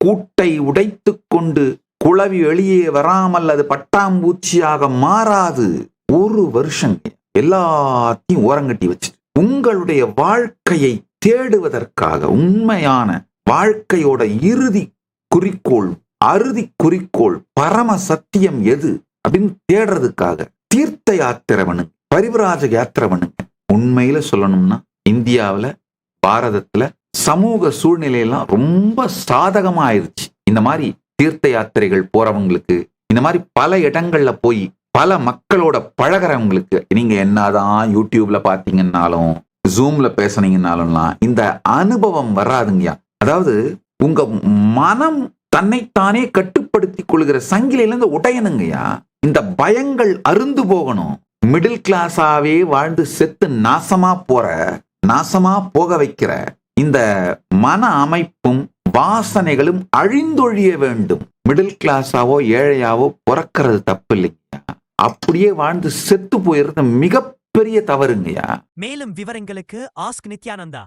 கூட்டை உடைத்து கொண்டு குளவி வெளியே வராமல் அது பட்டாம்பூச்சியாக மாறாது. ஒரு வருஷம் எல்லாத்தையும் ஓரங்கட்டி வச்சுட்டு உங்களுடைய வாழ்க்கையை தேடுவதற்காக, உண்மையான வாழ்க்கையோட இறுதி குறிக்கோள், அறுதி குறிக்கோள், பரம சத்தியம் எது அப்படின்னு தேடுறதுக்காக தீர்த்த யாத்திரை பண்ணுங்க, பரிவராஜ யாத்திரை பண்ணுங்க. உண்மையில சொல்லணும்னா இந்தியாவில், பாரதத்துல சமூக சூழ்நிலையெல்லாம் ரொம்ப சாதகமா ஆயிருச்சு. இந்த மாதிரி தீர்த்த யாத்திரைகள் போறவங்களுக்கு, இந்த மாதிரி பல இடங்கள்ல போய் பல மக்களோட பழகிறவங்களுக்கு, நீங்க என்னதான் யூடியூப்ல பாத்தீங்கன்னாலும் ஜூம்ல பேசுனீங்கன்னாலும் இந்த அனுபவம் வராதுங்கயா. அதாவது உங்க மனம் தன்னைத்தானே கட்டுப்படுத்தி கொள்கிற சங்கிலில இருந்து உடையணுங்கய்யா. இந்த பயங்கள் அருந்து போகணும். மிடில் கிளாஸாவே வாழ்ந்து செத்து நாசமா போக வைக்கிற இந்த மன அமைப்பும் வாசனைகளும் அழிந்தொழிய வேண்டும். மிடில் கிளாஸாவோ ஏழையாவோ பிறக்கிறது தப்பு இல்லைங்கய்யா. அப்படியே வாழ்ந்து செத்து போயிடுறது மிகப்பெரிய தவறுங்கய்யா. மேலும் விவரங்களுக்கு ஆஸ்க் நித்யானந்தா.